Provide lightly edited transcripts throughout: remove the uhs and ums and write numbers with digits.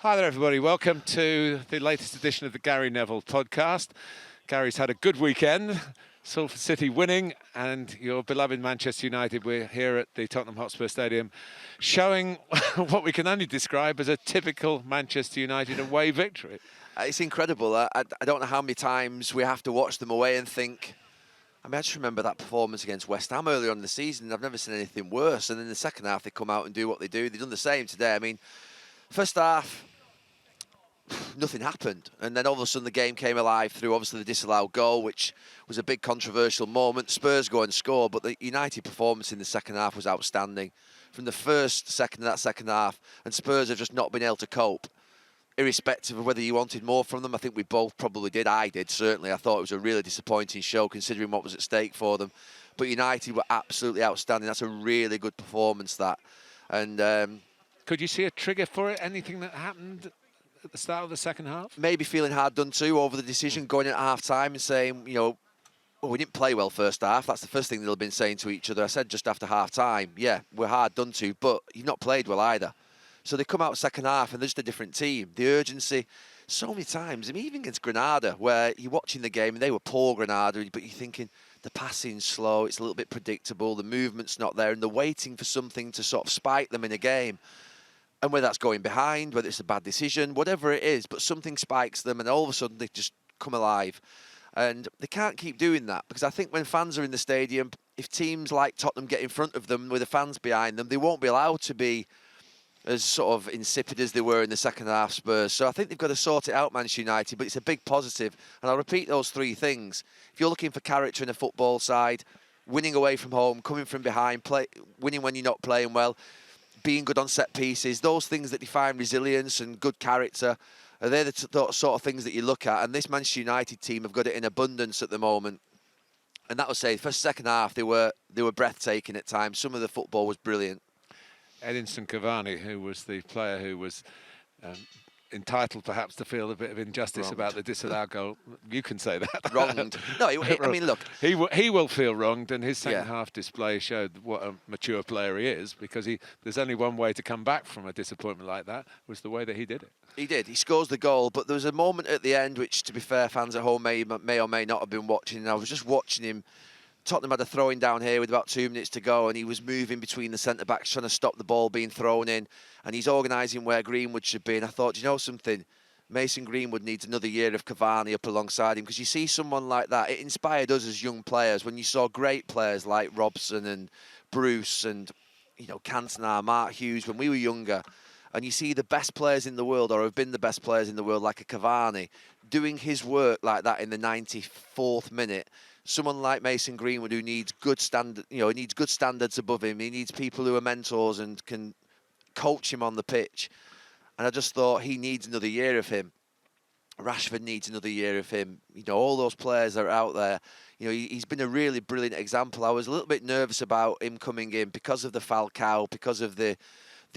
Hi there, everybody. Welcome to the latest edition of the Gary Neville podcast. Gary's had a good weekend, Salford City winning, and your beloved Manchester United. We're here at the Tottenham Hotspur Stadium showing what we can only describe as a typical Manchester United away victory. It's incredible. I don't know how many times we have to watch them away and think, I just remember that performance against West Ham earlier on in the season. I've never seen anything worse. And in the second half, they come out and do what they do. They've done the same today. First half, nothing happened. And then all of a sudden the game came alive through obviously the disallowed goal, which was a big controversial moment. Spurs go and score, but the United performance in the second half was outstanding. From the first second of that second half, and Spurs have just not been able to cope. Irrespective of whether you wanted more from them, I think we both probably did. I did, certainly. I thought it was a really disappointing show considering what was at stake for them. But United were absolutely outstanding. That's a really good performance, that. And could you see a trigger for it? Anything that happened at the start of the second half? maybe feeling hard done to over the decision, going at half-time and saying, we didn't play well first half. That's the first thing they'll have been saying to each other. I said just after half-time, yeah, we're hard done to, but you've not played well either. So they come out second half and they're just a different team. The urgency, so many times, even against Granada, where you're watching the game and they were poor Granada, but you're thinking the passing's slow, it's a little bit predictable, the movement's not there, and they're waiting for something to sort of spike them in a game. And whether that's going behind, whether it's a bad decision, whatever it is, but something spikes them and all of a sudden they just come alive. And they can't keep doing that, because I think when fans are in the stadium, if teams like Tottenham get in front of them with the fans behind them, they won't be allowed to be as sort of insipid as they were in the second half, Spurs. So I think they've got to sort it out, Manchester United, but it's a big positive. And I'll repeat those three things. If you're looking for character in a football side, winning away from home, coming from behind, winning when you're not playing well, being good on set pieces, those things that define resilience and good character, they're the sort of things that you look at. And this Manchester United team have got it in abundance at the moment. And that will say, first, second half, they were breathtaking at times. Some of the football was brilliant. Edinson Cavani, who was the player who was entitled perhaps to feel a bit of injustice Wronged. about the disallowed goal. You can say that. Wronged. No, look. He will feel wronged, and his second Yeah. half display showed what a mature player he is, because there's only one way to come back from a disappointment like that, was the way that he did it. He did. He scores the goal, but there was a moment at the end which, to be fair, fans at home may or may not have been watching, and I was just watching him. Tottenham had a throw-in down here with about 2 minutes to go, and he was moving between the centre-backs trying to stop the ball being thrown in, and he's organising where Greenwood should be. And I thought, do you know something? Mason Greenwood needs another year of Cavani up alongside him, because you see someone like that, it inspired us as young players when you saw great players like Robson and Bruce and Cantona, Mark Hughes when we were younger, and you see the best players in the world, or have been the best players in the world, like a Cavani, doing his work like that in the 94th minute. Someone like Mason Greenwood, who needs good standard, he needs good standards above him. He needs people who are mentors and can coach him on the pitch. And I just thought he needs another year of him. Rashford needs another year of him. All those players that are out there. He's been a really brilliant example. I was a little bit nervous about him coming in because of the Falcao, because of the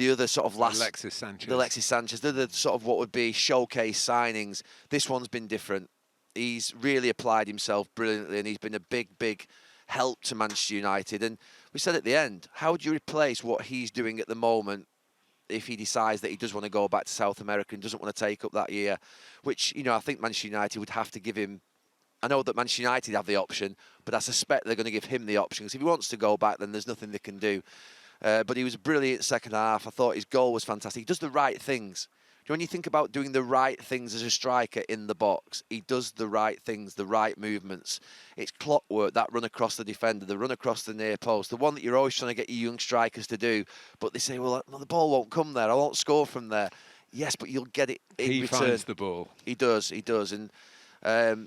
other sort of Alexis Sanchez. They're the sort of what would be showcase signings. This one's been different. He's really applied himself brilliantly, and he's been a big, big help to Manchester United. And we said at the end, how would you replace what he's doing at the moment if he decides that he does want to go back to South America and doesn't want to take up that year? Which, I think Manchester United would have to give him. I know that Manchester United have the option, but I suspect they're going to give him the option, because if he wants to go back, then there's nothing they can do. But he was brilliant second half. I thought his goal was fantastic. He does the right things. When you think about doing the right things as a striker in the box, he does the right things, the right movements. It's clockwork, that run across the defender, the run across the near post, the one that you're always trying to get your young strikers to do. But they say, well, the ball won't come there. I won't score from there. Yes, but you'll get it in return. He finds the ball. He does. And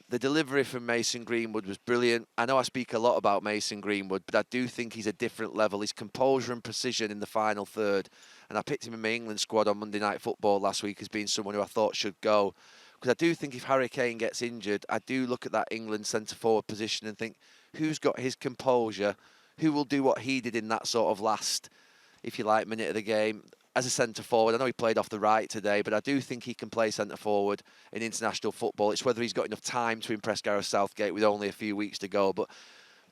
the delivery from Mason Greenwood was brilliant. I know I speak a lot about Mason Greenwood, but I do think he's a different level. His composure and precision in the final third. And I picked him in my England squad on Monday Night Football last week as being someone who I thought should go. Because I do think if Harry Kane gets injured, I do look at that England centre-forward position and think, who's got his composure? Who will do what he did in that sort of last, if you like, minute of the game? As a centre-forward, I know he played off the right today, but I do think he can play centre-forward in international football. It's whether he's got enough time to impress Gareth Southgate with only a few weeks to go. But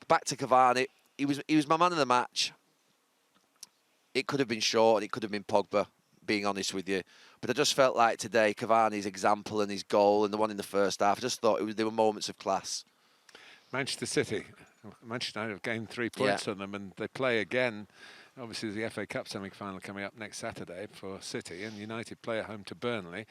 back to Cavani, he was my man of the match. It could have been Shaw and it could have been Pogba, being honest with you. But I just felt like today, Cavani's example and his goal and the one in the first half, I just thought there were moments of class. Manchester City. Manchester United have gained 3 points on them, and they play again. Obviously, the FA Cup semi-final coming up next Saturday for City, and United play at home to Burnley.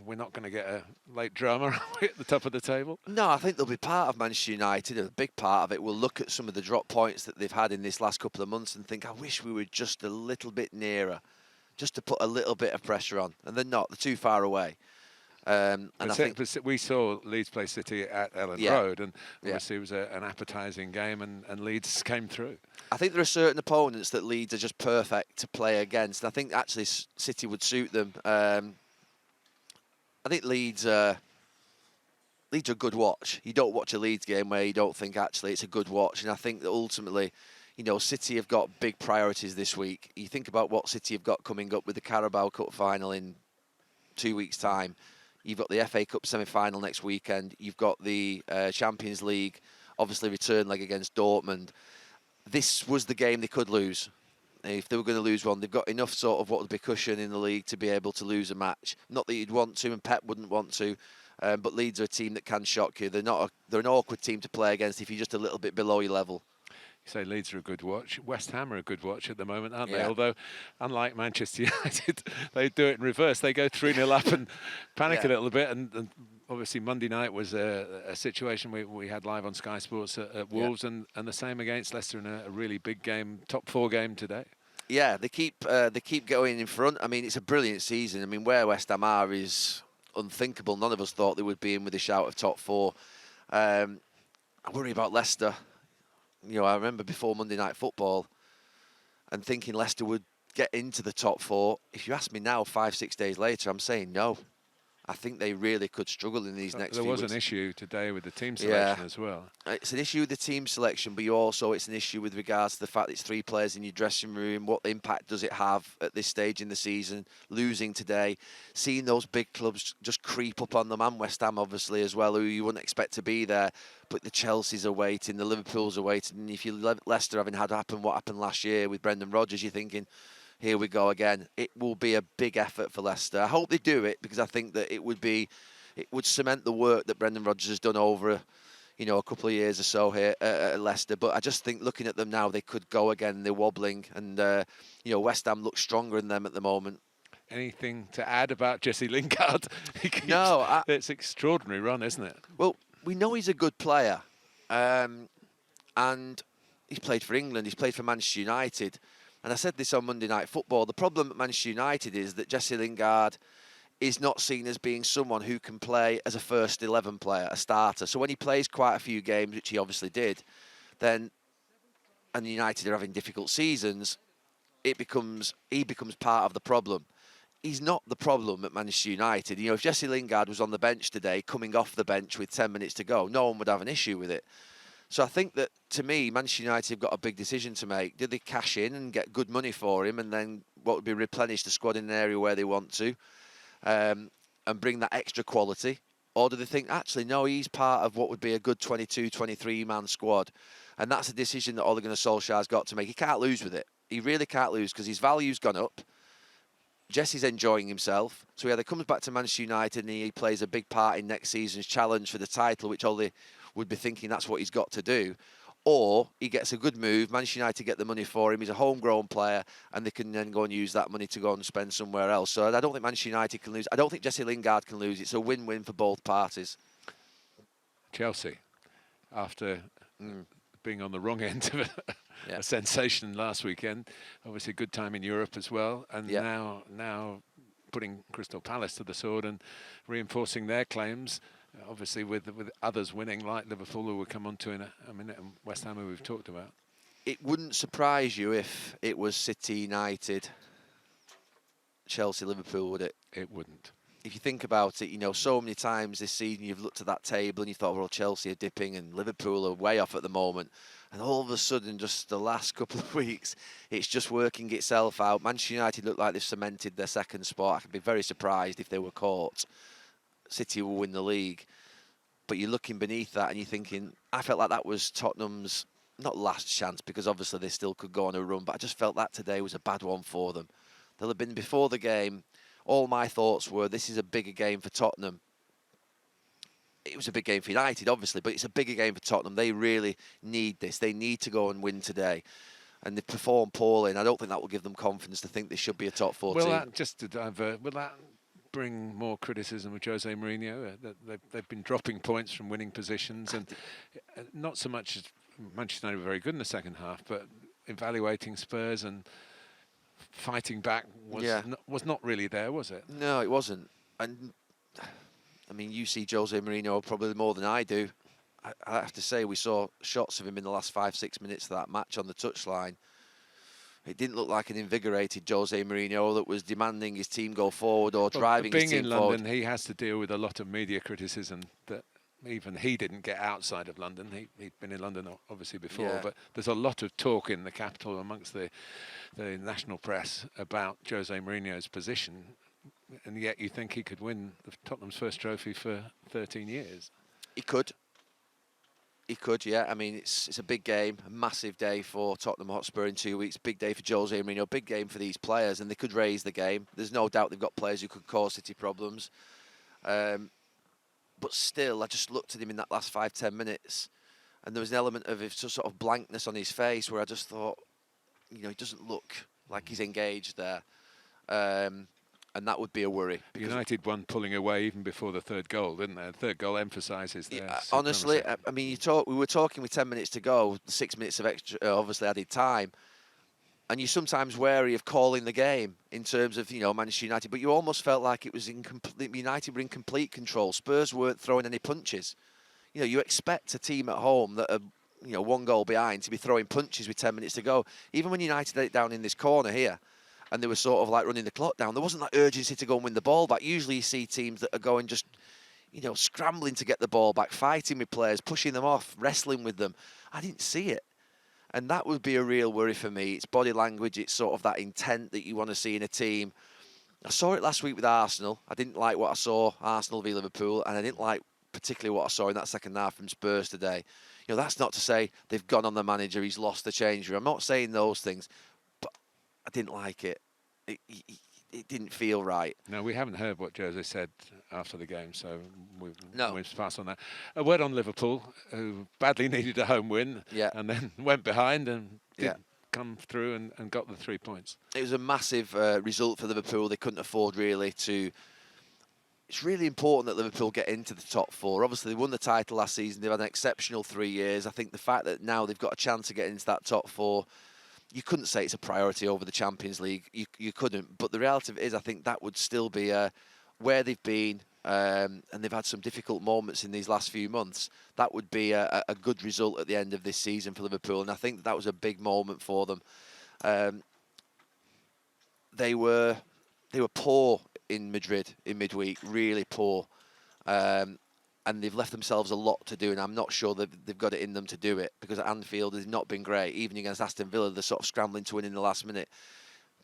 We're not going to get a late drama at the top of the table. No, I think they'll be part of Manchester United. A big part of it. We'll look at some of the drop points that they've had in this last couple of months and think, I wish we were just a little bit nearer, just to put a little bit of pressure on. And they're not. They're too far away. And I think we saw Leeds play City at Ellen Road, and obviously it was an appetising game, and Leeds came through. I think there are certain opponents that Leeds are just perfect to play against. I think actually City would suit them. I think Leeds are a good watch. You don't watch a Leeds game where you don't think actually it's a good watch. And I think that ultimately, City have got big priorities this week. You think about what City have got coming up with the Carabao Cup final in 2 weeks' time. You've got the FA Cup semi-final next weekend. You've got the Champions League, obviously return leg against Dortmund. This was the game they could lose. If they were going to lose one, they've got enough sort of what would be cushion in the league to be able to lose a match. Not that you'd want to, and Pep wouldn't want to, but Leeds are a team that can shock you. They're an awkward team to play against if you're just a little bit below your level. You say Leeds are a good watch. West Ham are a good watch at the moment, aren't they? Although, unlike Manchester United, they do it in reverse. They go 3-0 up and panic a little bit. And obviously Monday night was a situation we had live on Sky Sports at Wolves, and the same against Leicester in a really big game, top 4 game today. Yeah, they keep going in front. I mean, it's a brilliant season. I mean, where West Ham are is unthinkable. None of us thought they would be in with a shout of top 4. I worry about Leicester. I remember before Monday Night Football and thinking Leicester would get into the top 4. If you ask me now, 5-6 days later, I'm saying no. I think they really could struggle in these next few weeks. There was an issue today with the team selection as well. It's an issue with the team selection, but it's an issue with regards to the fact it's 3 players in your dressing room. What impact does it have at this stage in the season? Losing today, seeing those big clubs just creep up on them, and West Ham obviously as well, who you wouldn't expect to be there. But the Chelseas are waiting, the Liverpools are waiting. And if you Leicester having had what happened last year with Brendan Rodgers, you're thinking, here we go again. It will be a big effort for Leicester. I hope they do it, because I think that it would cement the work that Brendan Rodgers has done over a couple of years or so here at Leicester. But I just think looking at them now, they could go again. They're wobbling, and West Ham looks stronger than them at the moment. Anything to add about Jesse Lingard? It's extraordinary run, isn't it? Well, we know he's a good player, and he's played for England. He's played for Manchester United. And I said this on Monday Night Football. The problem at Manchester United is that Jesse Lingard is not seen as being someone who can play as a first 11 player, a starter. So when he plays quite a few games, which he obviously did, and United are having difficult seasons, he becomes part of the problem. He's not the problem at Manchester United. If Jesse Lingard was on the bench today, coming off the bench with 10 minutes to go, no one would have an issue with it. So I think that, to me, Manchester United have got a big decision to make. Do they cash in and get good money for him, and then what would be replenish the squad in an area where they want to, and bring that extra quality? Or do they think, actually, no, he's part of what would be a good 22, 23-man squad? And that's a decision that Ole Gunnar Solskjaer's got to make. He can't lose with it. He really can't lose, because his value's gone up. Jesse's enjoying himself. So he either comes back to Manchester United and he plays a big part in next season's challenge for the title, which Ole would be thinking that's what he's got to do, or he gets a good move, Manchester United get the money for him, he's a homegrown player, and they can then go and use that money to go and spend somewhere else. So I don't think Manchester United can lose. I don't think Jesse Lingard can lose. It's a win-win for both parties. Chelsea, after being on the wrong end of a sensation last weekend, obviously good time in Europe as well, and now putting Crystal Palace to the sword and reinforcing their claims. Obviously, with others winning, like Liverpool, who we'll come on to in a minute, and West Ham, who we've talked about. It wouldn't surprise you if it was City, United, Chelsea, Liverpool, would it? It wouldn't. If you think about it, so many times this season you've looked at that table and you thought, well, Chelsea are dipping and Liverpool are way off at the moment. And all of a sudden, just the last couple of weeks, it's just working itself out. Manchester United look like they've cemented their second spot. I could be very surprised if they were caught. City will win the league. But you're looking beneath that and you're thinking, I felt like that was Tottenham's, not last chance, because obviously they still could go on a run, but I just felt that today was a bad one for them. They'll have been before the game all my thoughts were, this is a bigger game for Tottenham. It was a big game for United, obviously, but it's a bigger game for Tottenham. They really need this. They need to go and win today. And they've performed poorly, and I don't think that will give them confidence to think they should be a top 4 team. Just to divert, will that bring more criticism of Jose Mourinho? That they've been dropping points from winning positions, and not so much as Manchester United were very good in the second half, but evaluating Spurs and fighting back was not really there, was it? No, it wasn't. And I mean, you see Jose Mourinho probably more than I do. I have to say, we saw shots of him in the last 5-6 minutes of that match on the touchline. It didn't look like an invigorated Jose Mourinho that was demanding his team go forward or driving his team forward. Being in London, he has to deal with a lot of media criticism that even he didn't get outside of London. He'd been in London obviously before, but there's a lot of talk in the capital amongst the national press about Jose Mourinho's position, and yet you think he could win Tottenham's first trophy for 13 years. He could. He could, yeah. I mean, it's a big game, a massive day for Tottenham Hotspur in 2 weeks. Big day for Jose Mourinho, big game for these players, and they could raise the game. There's no doubt they've got players who could cause City problems. But still, I just looked at him in that last 5-10 minutes, and there was an element of sort of blankness on his face where I just thought, he doesn't look like he's engaged there. And that would be a worry. United won pulling away even before the third goal, didn't they? The third goal emphasises their honestly, I mean, we were talking with 10 minutes to go, 6 minutes of extra, obviously added time, and you're sometimes wary of calling the game in terms of, Manchester United, but you almost felt like it was United were in complete control. Spurs weren't throwing any punches. You expect a team at home that are, 1 goal behind to be throwing punches with 10 minutes to go. Even when United had it down in this corner here, and they were sort of like running the clock down, there wasn't that urgency to go and win the ball back. Usually you see teams that are going just, scrambling to get the ball back, fighting with players, pushing them off, wrestling with them. I didn't see it. And that would be a real worry for me. It's body language, it's sort of that intent that you want to see in a team. I saw it last week with Arsenal. I didn't like what I saw, Arsenal v Liverpool, and I didn't like particularly what I saw in that second half from Spurs today. That's not to say they've gone on the manager, he's lost the change room. I'm not saying those things. I didn't like it. It didn't feel right. No, we haven't heard what Jose said after the game, so we've passed on that. A word on Liverpool, who badly needed a home win, and then went behind and didn't come through and got the 3 points. It was a massive result for Liverpool. They couldn't afford really to... It's really important that Liverpool get into the top 4. Obviously, they won the title last season. They've had an exceptional 3 years. I think the fact that now they've got a chance to get into that top 4, you couldn't say it's a priority over the Champions League. You couldn't. But the reality of it is, I think that would still be where they've been, and they've had some difficult moments in these last few months. That would be a good result at the end of this season for Liverpool, and I think that was a big moment for them. They were poor in Madrid in midweek, really poor. And they've left themselves a lot to do, and I'm not sure that they've got it in them to do it, because at Anfield they've not been great. Even against Aston Villa, they're sort of scrambling to win in the last minute.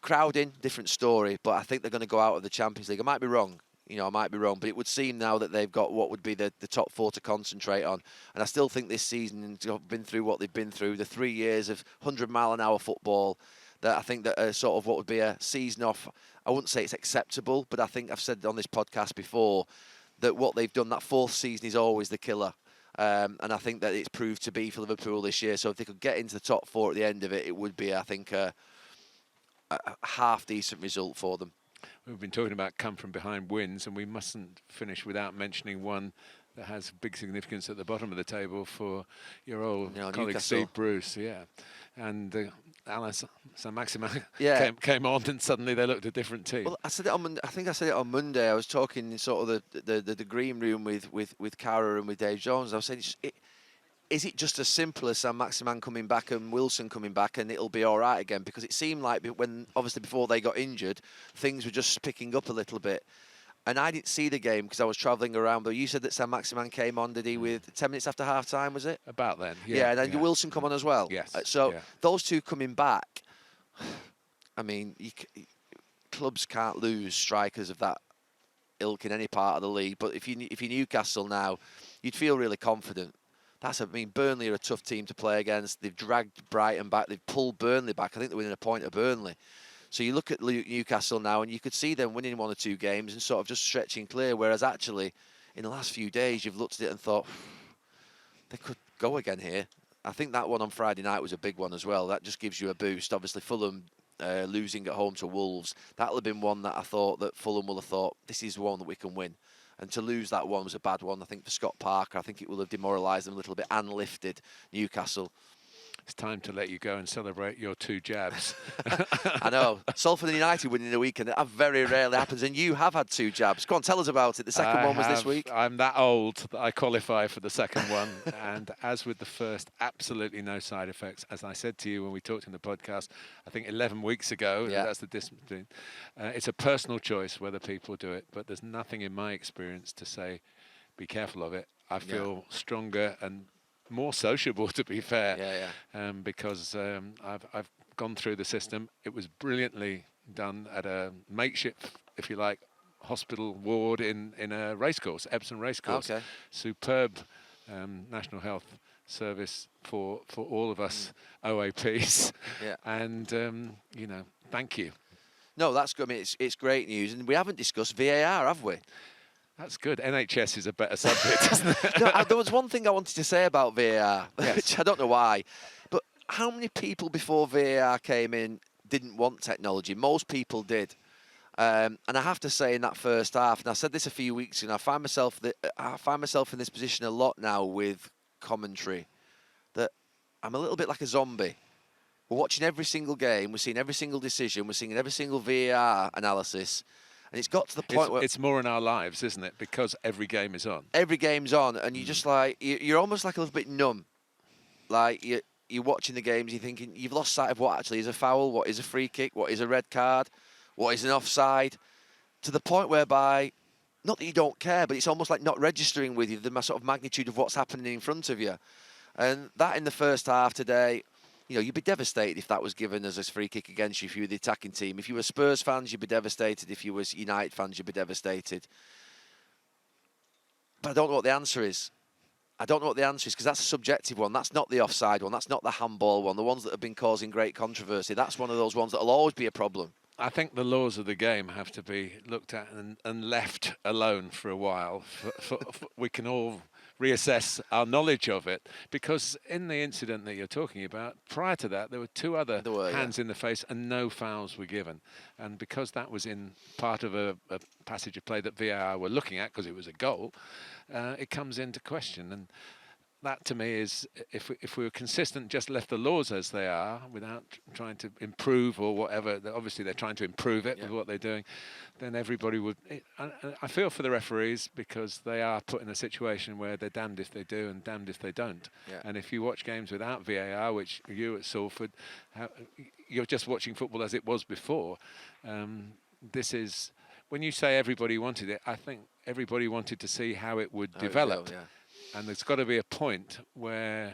Crowding, different story, but I think they're going to go out of the Champions League. I might be wrong, I might be wrong, but it would seem now that they've got what would be the top 4 to concentrate on. And I still think this season, been through what they've been through, the 3 years of 100-mile-an-hour football, that I think that sort of what would be a season off, I wouldn't say it's acceptable, but I think I've said on this podcast before, that what they've done, that 4th season is always the killer. And I think that it's proved to be for Liverpool this year. So if they could get into the top 4 at the end of it, it would be, I think, a half-decent result for them. We've been talking about come-from-behind wins, and we mustn't finish without mentioning one that has big significance at the bottom of the table for your old colleague Newcastle. Steve Bruce. And Alan Saint-Maximin came on, and suddenly they looked a different team. Well, I said it on. I think I said it on Monday. I was talking in sort of the green room with Cara and with Dave Jones. I was saying, is it just as simple as Saint-Maximin coming back and Wilson coming back, and it'll be all right again? Because it seemed like when obviously before they got injured, things were just picking up a little bit. And I didn't see the game because I was travelling around. But you said that Saint-Maximin came on, did he, with 10 minutes after half-time, was it? About then, yeah. And then Wilson come on as well. Yes. Those two coming back, I mean, clubs can't lose strikers of that ilk in any part of the league. But if you're Newcastle now, you'd feel really confident. Burnley are a tough team to play against. They've dragged Brighton back. They've pulled Burnley back. I think they're within a point of Burnley. So you look at Newcastle now, and you could see them winning 1 or 2 games and sort of just stretching clear. Whereas actually, in the last few days, you've looked at it and thought they could go again here. I think that one on Friday night was a big one as well. That just gives you a boost. Obviously, Fulham losing at home to Wolves, that'll have been one that I thought that Fulham will have thought, this is one that we can win. And to lose that one was a bad one, I think, for Scott Parker. I think it will have demoralised them a little bit and lifted Newcastle. It's time to let you go and celebrate your 2 jabs. I know. Salford and United winning the weekend, that very rarely happens. And you have had 2 jabs. Go on, tell us about it. The second one was this week. I'm that old that I qualify for the second one. And as with the first, absolutely no side effects. As I said to you when we talked in the podcast, I think 11 weeks ago, that's the discipline. It's a personal choice whether people do it. But there's nothing in my experience to say, be careful of it. I feel stronger and more sociable, to be fair, because I've gone through the system. It was brilliantly done at a makeshift, if you like, hospital ward in a racecourse, Epsom racecourse. Okay. Superb National Health Service for all of us OAPs. And you know, thank you. No, that's good. I mean, it's great news, and we haven't discussed VAR, have we? That's good. NHS is a better subject, isn't it? No, there was one thing I wanted to say about VAR, which I don't know why, but how many people before VAR came in didn't want technology? Most people did. And I have to say, in that first half, and I said this a few weeks ago, I find myself in this position a lot now with commentary, that I'm a little bit like a zombie. We're watching every single game, we're seeing every single decision, we're seeing every single VAR analysis. And it's got to the point where... It's more in our lives, isn't it? Because every game is on. Every game's on, and you're just like... You're almost like a little bit numb. Like, you're watching the games, you're thinking, you've lost sight of what actually is a foul, what is a free kick, what is a red card, what is an offside, to the point whereby, not that you don't care, but it's almost like not registering with you the sort of magnitude of what's happening in front of you. And that in the first half today... You know, you'd be devastated if that was given as a free kick against you if you were the attacking team. If you were Spurs fans, you'd be devastated. If you were United fans, you'd be devastated. But I don't know what the answer is. I don't know what the answer is, because that's a subjective one. That's not the offside one. That's not the handball one. The ones that have been causing great controversy. That's one of those ones that'll always be a problem. I think the laws of the game have to be looked at and left alone for a while. We can all reassess our knowledge of it, because in the incident that you're talking about, prior to that, there were 2 other hands in the face and no fouls were given. And because that was in part of a passage of play that VAR were looking at, because it was a goal, it comes into question. And that to me is, if we were consistent, just left the laws as they are without trying to improve or whatever, obviously they're trying to improve it with what they're doing, then everybody would... I feel for the referees, because they are put in a situation where they're damned if they do and damned if they don't. And if you watch games without VAR, which you at Salford, you're just watching football as it was before. This is... When you say everybody wanted it, I think everybody wanted to see how it would develop. And there's got to be a point where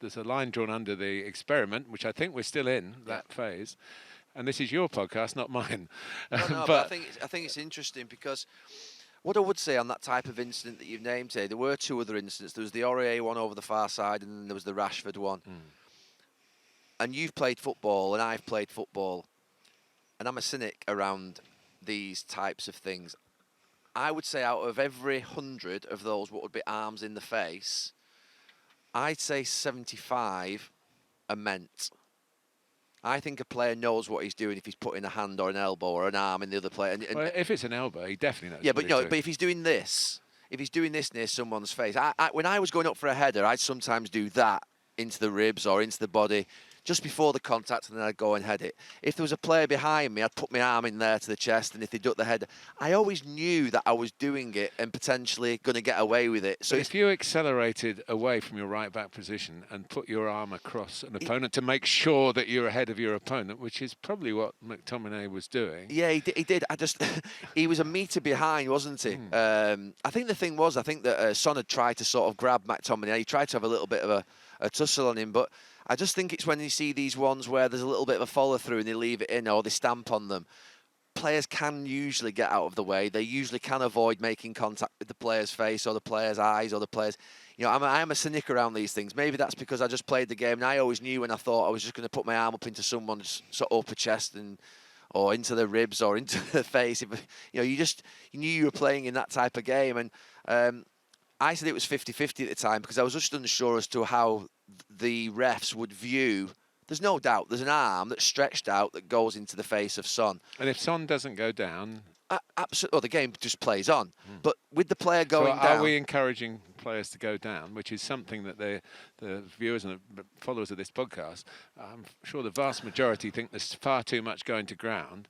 there's a line drawn under the experiment, which I think we're still in that phase. And this is your podcast, not mine. No, but I think it's interesting, because what I would say on that type of incident that you've named today, there were 2 other incidents. There was the Aurier one over the far side, and then there was the Rashford one. And you've played football, and I've played football, and I'm a cynic around these types of things. I would say out of every 100 of those, what would be arms in the face, I'd say 75 are meant. I think a player knows what he's doing if he's putting a hand or an elbow or an arm in the other player. And well, if it's an elbow, he definitely knows. Yeah, but but if he's doing this, near someone's face, when I was going up for a header, I'd sometimes do that into the ribs or into the body, just before the contact, and then I'd go and head it. If there was a player behind me, I'd put my arm in there to the chest, and if they ducked the header, I always knew that I was doing it and potentially going to get away with it. So if you accelerated away from your right-back position and put your arm across an opponent to make sure that you're ahead of your opponent, which is probably what McTominay was doing. Yeah, he did. He was a metre behind, wasn't he? I think the thing was, that Son had tried to sort of grab McTominay. He tried to have a little bit of a tussle on him, but I just think it's when you see these ones where there's a little bit of a follow-through and they leave it in or they stamp on them. Players can usually get out of the way. They usually can avoid making contact with the player's face or the player's eyes or the player's... You know, I'm a cynic around these things. Maybe that's because I just played the game and I always knew when I thought I was just going to put my arm up into someone's sort of upper chest and or into the ribs or into the face. You knew you were playing in that type of game. And I said it was 50-50 at the time because I was just unsure as to how the refs would view. There's no doubt there's an arm that's stretched out that goes into the face of Son. And if Son doesn't go down... Absolutely. Well, the game just plays on. But with the player going so down... are we encouraging players to go down, which is something that the viewers and the followers of this podcast, I'm sure the vast majority think there's far too much going to ground.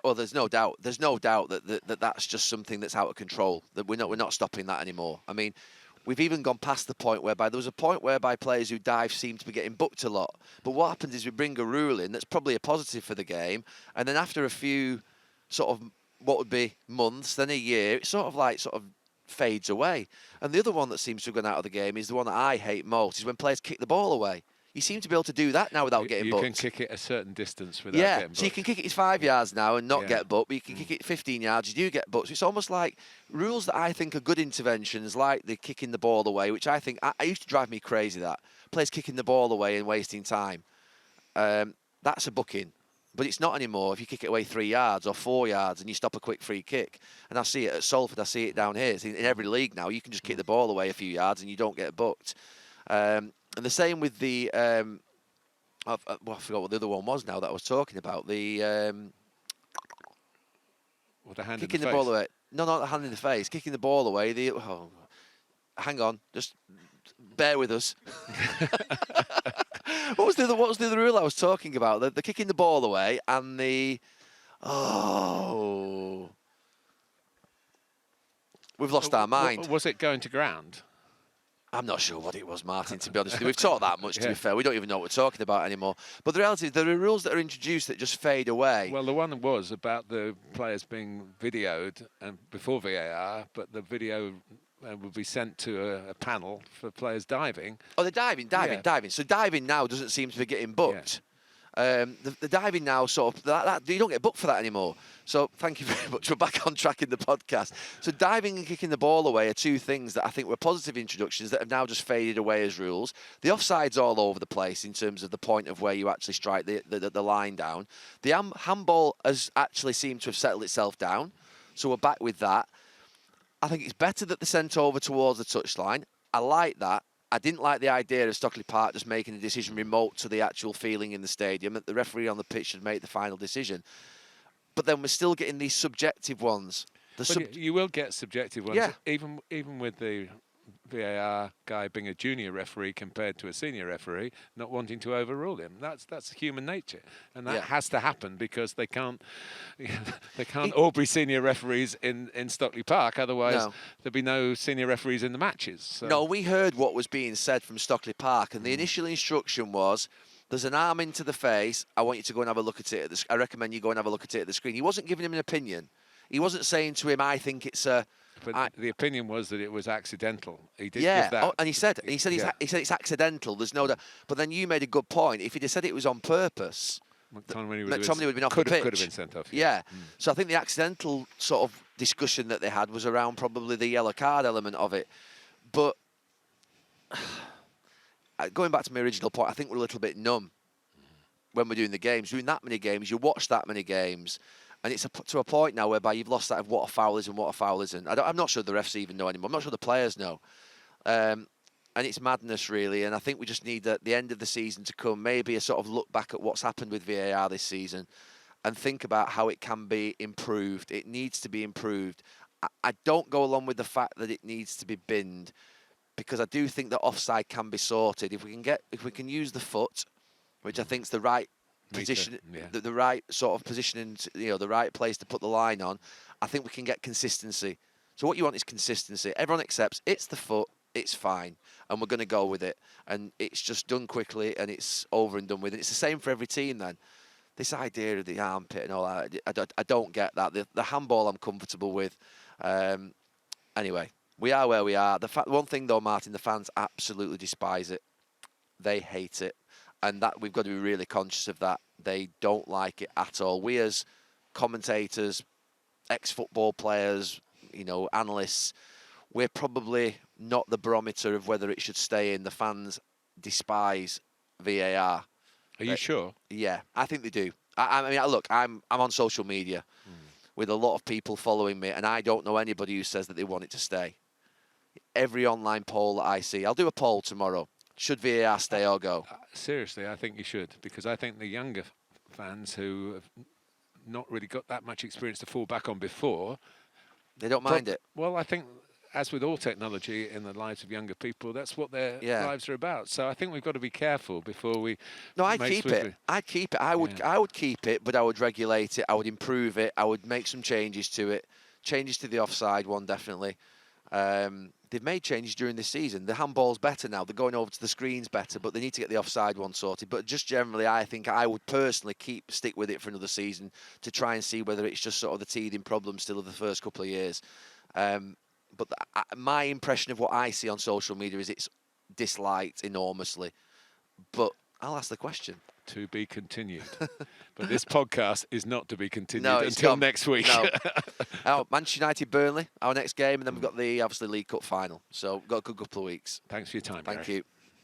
Oh, there's no doubt. There's no doubt that that's just something that's out of control. That we're not stopping that anymore. I mean, we've even gone past the point whereby there was a point whereby players who dive seem to be getting booked a lot. But what happens is we bring a rule in that's probably a positive for the game, and then after a few sort of what would be months, then a year, it sort of fades away. And the other one that seems to have gone out of the game is the one that I hate most, is when players kick the ball away. You seem to be able to do that now without getting booked. You can kick it a certain distance without getting booked. So you can kick it 5 yards now and not get booked, but you can kick it 15 yards, you do get booked. So it's almost like rules that I think are good interventions, like the kicking the ball away, which I think I used to drive me crazy, that. Players kicking the ball away and wasting time. That's a booking. But it's not anymore if you kick it away 3 yards or 4 yards and you stop a quick free kick. And I see it at Salford, I see it down here. It's in every league now, you can just kick the ball away a few yards and you don't get booked. And the same with the... I forgot what the other one was now that I was talking about. The hand kicking in the ball away. No, not the hand in the face. Kicking the ball away. Hang on, just bear with us. What was the other rule I was talking about? The kicking the ball away and the we've lost our mind. Was it going to ground? I'm not sure what it was, Martin, to be honest with you. We've talked that much, to be fair. We don't even know what we're talking about anymore. But the reality is there are rules that are introduced that just fade away. Well, the one was about the players being videoed and before VAR, but the video would be sent to a panel for players diving. Oh, they're diving. So diving now doesn't seem to be getting booked. The diving now you don't get booked for that anymore. So thank you very much. We're back on track in the podcast. So diving and kicking the ball away are two things that I think were positive introductions that have now just faded away as rules. The offside's all over the place in terms of the point of where you actually strike the line down. The handball has actually seemed to have settled itself down. So we're back with that. I think it's better that they're sent over towards the touchline. I like that. I didn't like the idea of Stockley Park just making a decision remote to the actual feeling in the stadium, that the referee on the pitch should make the final decision. But then we're still getting these subjective ones. You will get subjective ones, Yeah. even with the VAR guy being a junior referee compared to a senior referee, not wanting to overrule him. That's human nature, and that has to happen because they can't all be senior referees in Stockley Park. Otherwise, there'd be no senior referees in the matches. So. No, we heard what was being said from Stockley Park, and the initial instruction was, there's an arm into the face, I want you to go and have a look at it. I recommend you go and have a look at it at the screen. He wasn't giving him an opinion. He wasn't saying to him, I think it's a... But the opinion was that it was accidental. He did give that. And he said it's accidental. There's no doubt. But then you made a good point. If he'd have said it was on purpose, McTominay would have been off the pitch. Could have been sent off. Yeah. So I think the accidental sort of discussion that they had was around probably the yellow card element of it. But going back to my original point, I think we're a little bit numb when we're doing the games. Doing that many games, you watch that many games. And it's to a point now whereby you've lost that of what a foul is and what a foul isn't. I'm not sure the refs even know anymore. I'm not sure the players know. And it's madness, really. And I think we just need at the end of the season to come, maybe a sort of look back at what's happened with VAR this season and think about how it can be improved. It needs to be improved. I don't go along with the fact that it needs to be binned, because I do think that offside can be sorted. If we can use the foot, which I think is the right position, the right sort of positioning, the right place to put the line on, I think we can get consistency. So what you want is consistency. Everyone accepts it's the foot, it's fine, and we're going to go with it. And it's just done quickly, and it's over and done with. And it's the same for every team then. This idea of the armpit and all that, I don't get that. The handball I'm comfortable with. Anyway, we are where we are. One thing though, Martin, the fans absolutely despise it. They hate it. And that we've got to be really conscious of that. They don't like it at all. We as commentators, ex-football players, analysts, we're probably not the barometer of whether it should stay in. The fans despise VAR. Are you sure? Yeah, I think they do. I mean, look, I'm on social media with a lot of people following me, and I don't know anybody who says that they want it to stay. Every online poll that I see, I'll do a poll tomorrow. Should VAR stay or go? Seriously, I think you should, because I think the younger fans who have not really got that much experience to fall back on before, They don't mind it. Well, I think, as with all technology in the lives of younger people, that's what their lives are about. So I think we've got to be careful before we. No, I'd keep it. I'd keep it. I would keep it, but I would regulate it. I would improve it. I would make some changes to it. Changes to the offside one, definitely. They've made changes during this season. The handball's better now. They're going over to the screens better, but they need to get the offside one sorted. But just generally, I think I would personally stick with it for another season to try and see whether it's just sort of the teething problem still of the first couple of years. But my impression of what I see on social media is it's disliked enormously. But I'll ask the question. To be continued. But this podcast is not to be continued until next week. No. Manchester United, Burnley, our next game, and then we've got the, obviously, League Cup final. So we've got a good couple of weeks. Thanks for your time, Thank Gary. you.